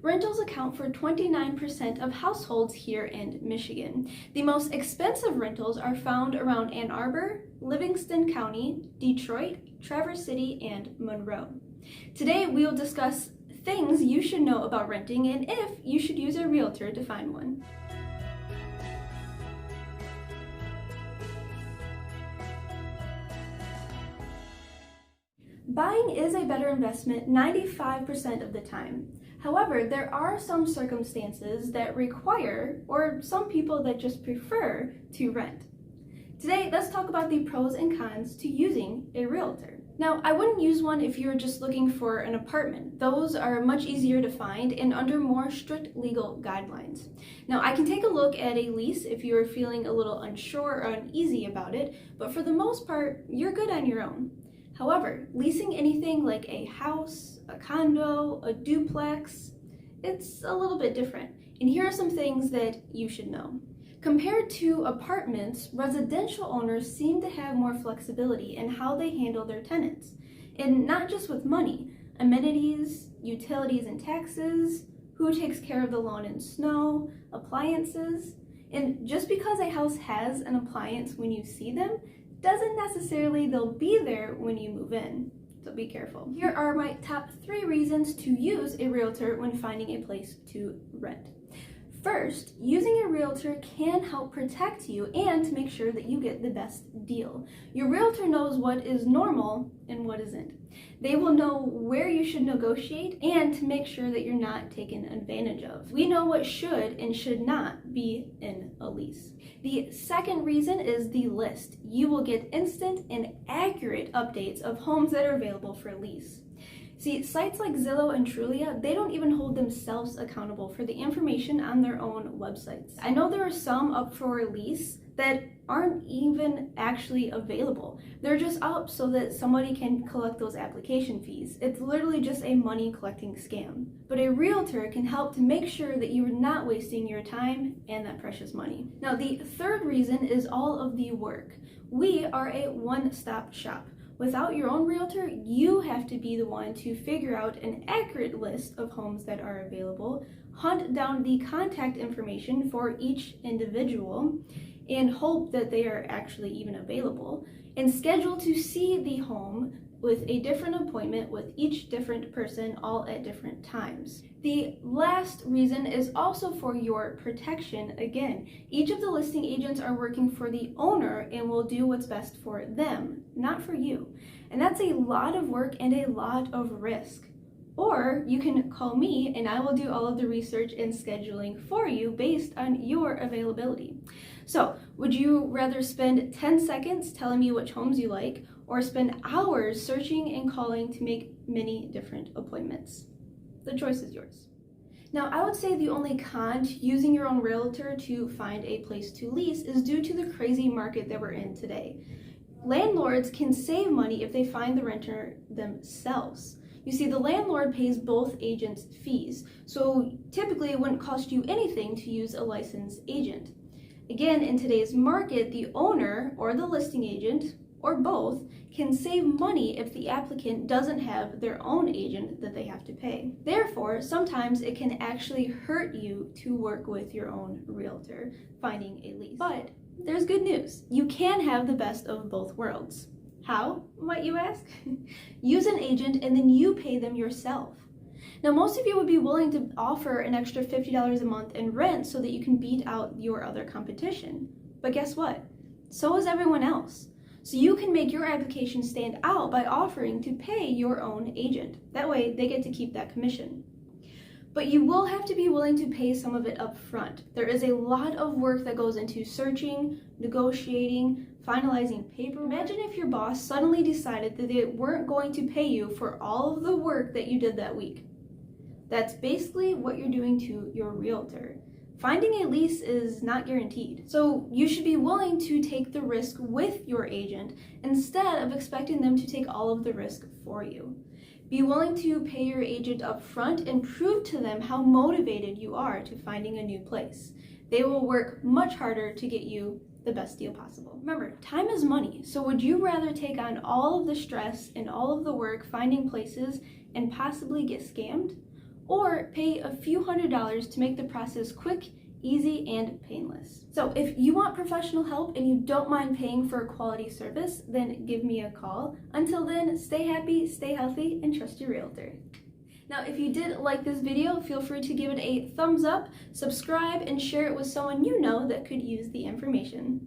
Rentals account for 29% of households here in Michigan. The most expensive rentals are found around Ann Arbor, Livingston County, Detroit, Traverse City, and Monroe. Today we will discuss things you should know about renting and if you should use a realtor to find one. Buying is a better investment 95% of the time. However, there are some circumstances that require, or some people that just prefer, to rent. Today, let's talk about the pros and cons to using a realtor. Now, I wouldn't use one if you're just looking for an apartment. Those are much easier to find and under more strict legal guidelines. Now, I can take a look at a lease if you're feeling a little unsure or uneasy about it, but for the most part, you're good on your own. However, leasing anything like a house, a condo, a duplex, it's a little bit different. And here are some things that you should know. Compared to apartments, residential owners seem to have more flexibility in how they handle their tenants. And not just with money, amenities, utilities and taxes, who takes care of the lawn and snow, appliances. And just because a house has an appliance when you see them, doesn't necessarily they'll be there when you move in, so be careful. Here are my top 3 reasons to use a realtor when finding a place to rent. First, using a realtor can help protect you and to make sure that you get the best deal. Your realtor knows what is normal and what isn't. They will know where you should negotiate and to make sure that you're not taken advantage of. We know what should and should not be in a lease. The second reason is the list. You will get instant and accurate updates of homes that are available for lease. See, sites like Zillow and Trulia, they don't even hold themselves accountable for the information on their own websites. I know there are some up for release that aren't even actually available. They're just up so that somebody can collect those application fees. It's literally just a money collecting scam. But a realtor can help to make sure that you are not wasting your time and that precious money. Now, the third reason is all of the work. We are a one-stop shop. Without your own realtor, you have to be the one to figure out an accurate list of homes that are available, hunt down the contact information for each individual, and hope that they are actually even available, and schedule to see the home with a different appointment with each different person all at different times. The last reason is also for your protection. Again, each of the listing agents are working for the owner and will do what's best for them, not for you. And that's a lot of work and a lot of risk. Or you can call me and I will do all of the research and scheduling for you based on your availability. So, would you rather spend 10 seconds telling me which homes you like or spend hours searching and calling to make many different appointments? The choice is yours. Now, I would say the only con to using your own realtor to find a place to lease is due to the crazy market that we're in today. Landlords can save money if they find the renter themselves. You see, the landlord pays both agents fees, so typically it wouldn't cost you anything to use a licensed agent. Again, in today's market, the owner or the listing agent, or both, can save money if the applicant doesn't have their own agent that they have to pay. Therefore, sometimes it can actually hurt you to work with your own realtor finding a lease. But there's good news. You can have the best of both worlds. How, might you ask? Use an agent and then you pay them yourself. Now, most of you would be willing to offer an extra $50 a month in rent so that you can beat out your other competition. But guess what? So is everyone else. So you can make your application stand out by offering to pay your own agent. That way, they get to keep that commission. But you will have to be willing to pay some of it up front. There is a lot of work that goes into searching, negotiating, finalizing paperwork. Imagine if your boss suddenly decided that they weren't going to pay you for all of the work that you did that week. That's basically what you're doing to your realtor. Finding a lease is not guaranteed, so you should be willing to take the risk with your agent instead of expecting them to take all of the risk for you. Be willing to pay your agent up front and prove to them how motivated you are to finding a new place. They will work much harder to get you the best deal possible. Remember, time is money, so would you rather take on all of the stress and all of the work finding places and possibly get scammed? or pay a few $100s to make the process quick, easy, and painless. So if you want professional help and you don't mind paying for a quality service, then give me a call. Until then, stay happy, stay healthy, and trust your realtor. Now, if you did like this video, feel free to give it a thumbs up, subscribe, and share it with someone you know that could use the information.